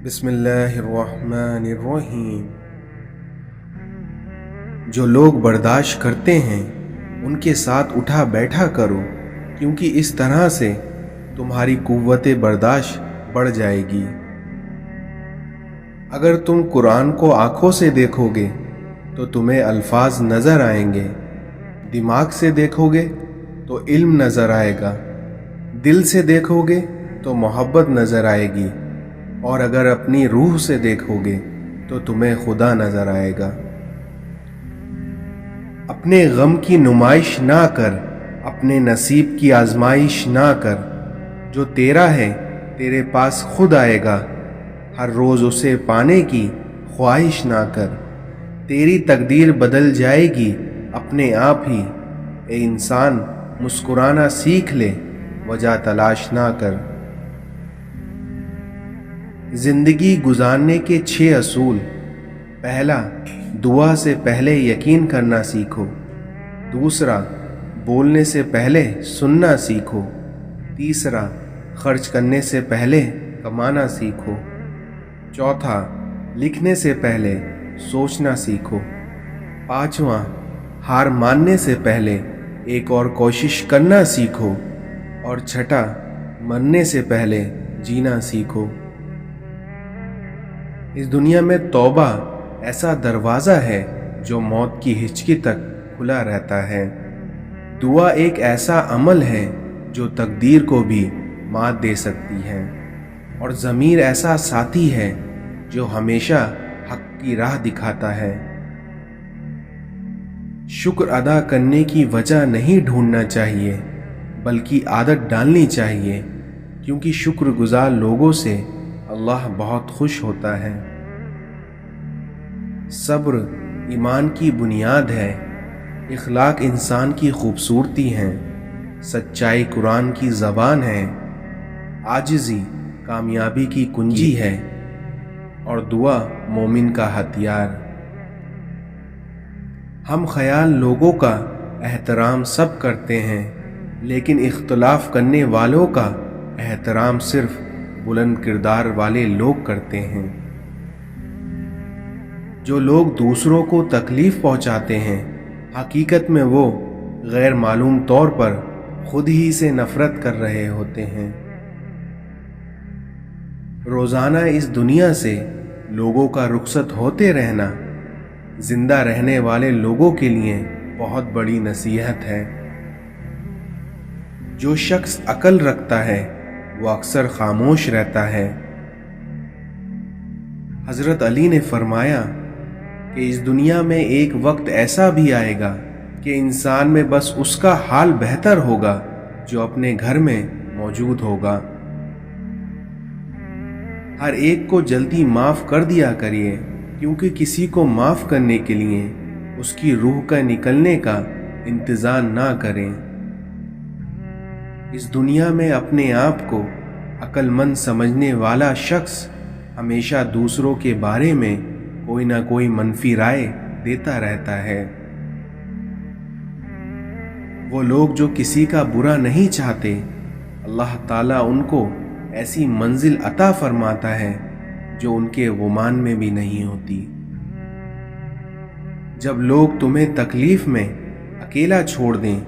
بسم اللہ الرحمن الرحیم۔ جو لوگ برداشت کرتے ہیں ان کے ساتھ اٹھا بیٹھا کرو، کیونکہ اس طرح سے تمہاری قوت برداشت بڑھ جائے گی۔ اگر تم قرآن کو آنکھوں سے دیکھو گے تو تمہیں الفاظ نظر آئیں گے، دماغ سے دیکھو گے تو علم نظر آئے گا، دل سے دیکھو گے تو محبت نظر آئے گی، اور اگر اپنی روح سے دیکھو گے تو تمہیں خدا نظر آئے گا۔ اپنے غم کی نمائش نہ کر، اپنے نصیب کی آزمائش نہ کر۔ جو تیرا ہے تیرے پاس خود آئے گا، ہر روز اسے پانے کی خواہش نہ کر۔ تیری تقدیر بدل جائے گی اپنے آپ ہی، اے انسان مسکرانا سیکھ لے، وجہ تلاش نہ کر۔ زندگی گزارنے کے 6 اصول۔ پہلا، دعا سے پہلے یقین کرنا سیکھو۔ دوسرا، بولنے سے پہلے سننا سیکھو۔ تیسرا، خرچ کرنے سے پہلے کمانا سیکھو۔ چوتھا، لکھنے سے پہلے سوچنا سیکھو۔ پانچواں، ہار ماننے سے پہلے ایک اور کوشش کرنا سیکھو۔ اور چھٹا، مرنے سے پہلے جینا سیکھو۔ اس دنیا میں توبہ ایسا دروازہ ہے جو موت کی ہچکی تک کھلا رہتا ہے۔ دعا ایک ایسا عمل ہے جو تقدیر کو بھی مات دے سکتی ہے، اور ضمیر ایسا ساتھی ہے جو ہمیشہ حق کی راہ دکھاتا ہے۔ شکر ادا کرنے کی وجہ نہیں ڈھونڈنا چاہیے، بلکہ عادت ڈالنی چاہیے، کیونکہ شکر گزار لوگوں سے اللہ بہت خوش ہوتا ہے۔ صبر ایمان کی بنیاد ہے، اخلاق انسان کی خوبصورتی ہے، سچائی قرآن کی زبان ہے، عاجزی کامیابی کی کنجی ہے، اور دعا مومن کا ہتھیار۔ ہم خیال لوگوں کا احترام سب کرتے ہیں، لیکن اختلاف کرنے والوں کا احترام صرف بلند کردار والے لوگ کرتے ہیں۔ جو لوگ دوسروں کو تکلیف پہنچاتے ہیں، حقیقت میں وہ غیر معلوم طور پر خود ہی سے نفرت کر رہے ہوتے ہیں۔ روزانہ اس دنیا سے لوگوں کا رخصت ہوتے رہنا زندہ رہنے والے لوگوں کے لیے بہت بڑی نصیحت ہے۔ جو شخص عقل رکھتا ہے وہ اکثر خاموش رہتا ہے۔ حضرت علی نے فرمایا کہ اس دنیا میں ایک وقت ایسا بھی آئے گا کہ انسان میں بس اس کا حال بہتر ہوگا جو اپنے گھر میں موجود ہوگا۔ ہر ایک کو جلدی معاف کر دیا کریے، کیونکہ کسی کو معاف کرنے کے لیے اس کی روح کا نکلنے کا انتظار نہ کریں۔ اس دنیا میں اپنے آپ کو عقل مند سمجھنے والا شخص ہمیشہ دوسروں کے بارے میں کوئی نہ کوئی منفی رائے دیتا رہتا ہے۔ وہ لوگ جو کسی کا برا نہیں چاہتے، اللہ تعالیٰ ان کو ایسی منزل عطا فرماتا ہے جو ان کے گمان میں بھی نہیں ہوتی۔ جب لوگ تمہیں تکلیف میں اکیلا چھوڑ دیں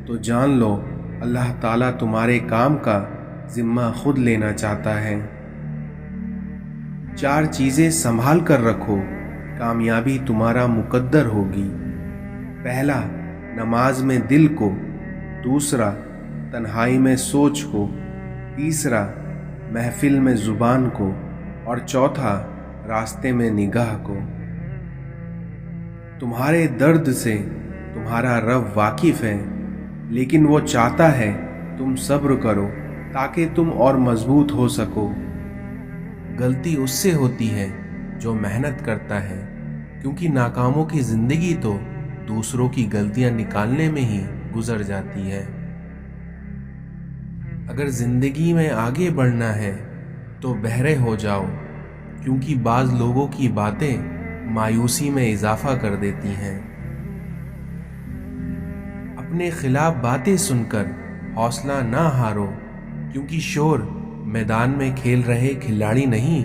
تو جان لو اللہ تعالیٰ تمہارے کام کا ذمہ خود لینا چاہتا ہے۔ 4 چیزیں سنبھال کر رکھو، کامیابی تمہارا مقدر ہوگی۔ پہلا، نماز میں دل کو۔ دوسرا، تنہائی میں سوچ کو۔ تیسرا، محفل میں زبان کو۔ اور چوتھا، راستے میں نگاہ کو۔ تمہارے درد سے تمہارا رب واقف ہے، لیکن وہ چاہتا ہے تم صبر کرو تاکہ تم اور مضبوط ہو سکو۔ غلطی اس سے ہوتی ہے جو محنت کرتا ہے، کیونکہ ناکاموں کی زندگی تو دوسروں کی غلطیاں نکالنے میں ہی گزر جاتی ہے۔ اگر زندگی میں آگے بڑھنا ہے تو بہرے ہو جاؤ، کیونکہ بعض لوگوں کی باتیں مایوسی میں اضافہ کر دیتی ہیں۔ اپنے خلاف باتیں سن کر حوصلہ نہ ہارو، کیونکہ شور میدان میں کھیل رہے کھلاڑی نہیں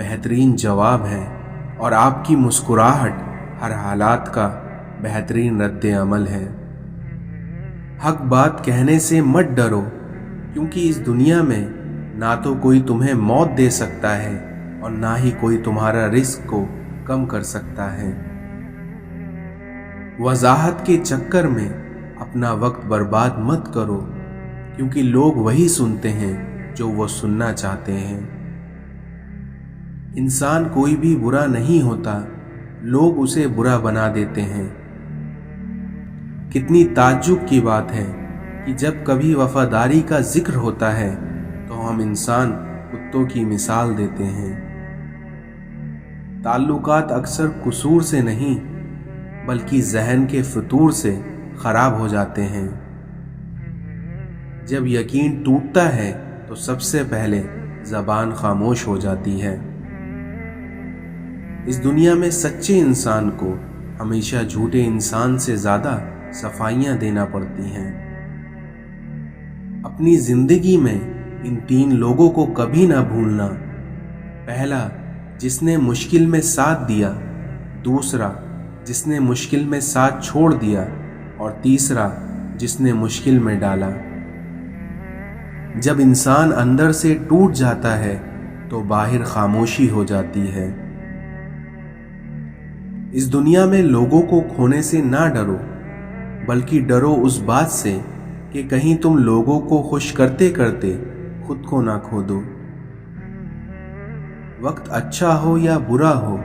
بہترین جواب ہے اور آپ کی مسکراہٹ ہر حالات کا بہترین رد عمل ہے۔ حق بات کہنے سے مت ڈرو، کیونکہ اس دنیا میں نہ تو کوئی تمہیں موت دے سکتا ہے اور نہ ہی کوئی تمہارا رزق کو کم کر سکتا ہے۔ وضاحت کے چکر میں اپنا وقت برباد مت کرو، کیونکہ لوگ وہی سنتے ہیں جو وہ سننا چاہتے ہیں۔ انسان کوئی بھی برا نہیں ہوتا، لوگ اسے برا بنا دیتے ہیں۔ کتنی تعجب کی بات ہے کہ جب کبھی وفاداری کا ذکر ہوتا ہے تو ہم انسان کتوں کی مثال دیتے ہیں۔ تعلقات اکثر قصور سے نہیں بلکہ ذہن کے فطور سے خراب ہو جاتے ہیں۔ جب یقین ٹوٹتا ہے تو سب سے پہلے زبان خاموش ہو جاتی ہے۔ اس دنیا میں سچے انسان کو ہمیشہ جھوٹے انسان سے زیادہ صفائیاں دینا پڑتی ہیں۔ اپنی زندگی میں ان 3 لوگوں کو کبھی نہ بھولنا۔ پہلا، جس نے مشکل میں ساتھ دیا، دوسرا جس نے مشکل میں ساتھ چھوڑ دیا، اور تیسرا جس نے مشکل میں ڈالا۔ جب انسان اندر سے ٹوٹ جاتا ہے تو باہر خاموشی ہو جاتی ہے۔ اس دنیا میں لوگوں کو کھونے سے نہ ڈرو، بلکہ ڈرو اس بات سے کہ کہیں تم لوگوں کو خوش کرتے کرتے خود کو نہ کھو دو۔ وقت اچھا ہو یا برا ہو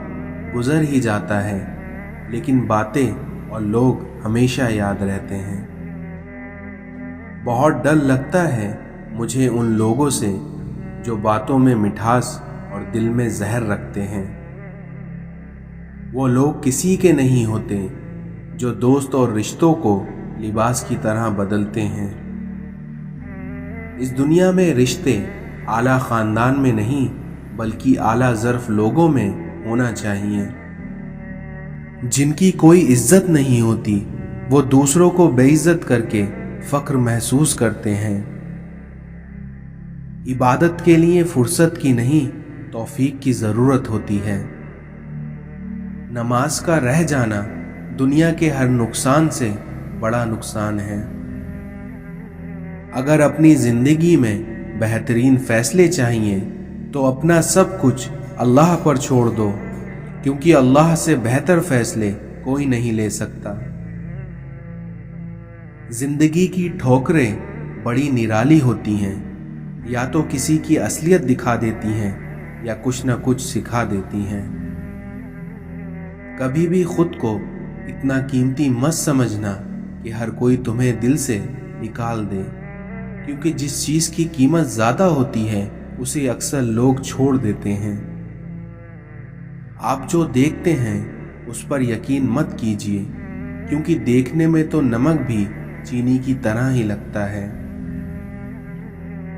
گزر ہی جاتا ہے، لیکن باتیں اور لوگ ہمیشہ یاد رہتے ہیں۔ بہت ڈر لگتا ہے مجھے ان لوگوں سے جو باتوں میں مٹھاس اور دل میں زہر رکھتے ہیں۔ وہ لوگ کسی کے نہیں ہوتے جو دوست اور رشتوں کو لباس کی طرح بدلتے ہیں۔ اس دنیا میں رشتے اعلیٰ خاندان میں نہیں بلکہ اعلیٰ ظرف لوگوں میں ہونا چاہیے۔ جن کی کوئی عزت نہیں ہوتی وہ دوسروں کو بے عزت کر کے فخر محسوس کرتے ہیں۔ عبادت کے لیے فرصت کی نہیں توفیق کی ضرورت ہوتی ہے۔ نماز کا رہ جانا دنیا کے ہر نقصان سے بڑا نقصان ہے۔ اگر اپنی زندگی میں بہترین فیصلے چاہیے تو اپنا سب کچھ اللہ پر چھوڑ دو، کیونکہ اللہ سے بہتر فیصلے کوئی نہیں لے سکتا۔ زندگی کی ٹھوکریں بڑی نرالی ہوتی ہیں، یا تو کسی کی اصلیت دکھا دیتی ہیں یا کچھ نہ کچھ سکھا دیتی ہیں۔ کبھی بھی خود کو اتنا قیمتی مت سمجھنا کہ ہر کوئی تمہیں دل سے نکال دے، کیونکہ جس چیز کی قیمت زیادہ ہوتی ہے اسے اکثر لوگ چھوڑ دیتے ہیں۔ آپ جو دیکھتے ہیں اس پر یقین مت کیجیے، کیونکہ دیکھنے میں تو نمک بھی چینی کی طرح ہی لگتا ہے۔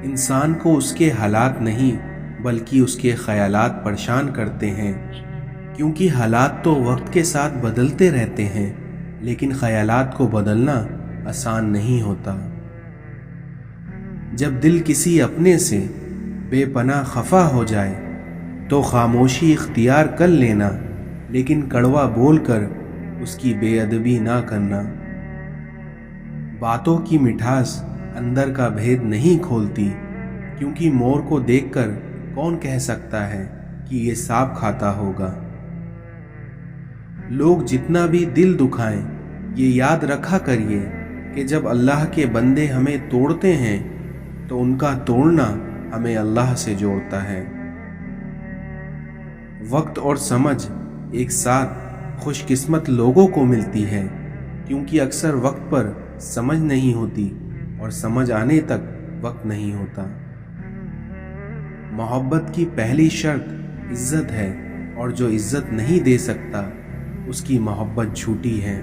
انسان کو اس کے حالات نہیں بلکہ اس کے خیالات پریشان کرتے ہیں، کیونکہ حالات تو وقت کے ساتھ بدلتے رہتے ہیں، لیکن خیالات کو بدلنا آسان نہیں ہوتا۔ جب دل کسی اپنے سے بے پناہ خفا ہو جائے تو خاموشی اختیار کر لینا، لیکن کڑوا بول کر اس کی بے ادبی نہ کرنا۔ باتوں کی مٹھاس اندر کا بھید نہیں کھولتی، کیونکہ مور کو دیکھ کر کون کہہ سکتا ہے کہ یہ سانپ کھاتا ہوگا۔ لوگ جتنا بھی دل دکھائیں یہ یاد رکھا کریے کہ جب اللہ کے بندے ہمیں توڑتے ہیں تو ان کا توڑنا ہمیں اللہ سے جوڑتا ہے۔ وقت اور سمجھ ایک ساتھ خوش قسمت لوگوں کو ملتی ہے، کیونکہ اکثر وقت پر سمجھ نہیں ہوتی اور سمجھ آنے تک وقت نہیں ہوتا۔ محبت کی پہلی شرط عزت ہے، اور جو عزت نہیں دے سکتا اس کی محبت جھوٹی ہے۔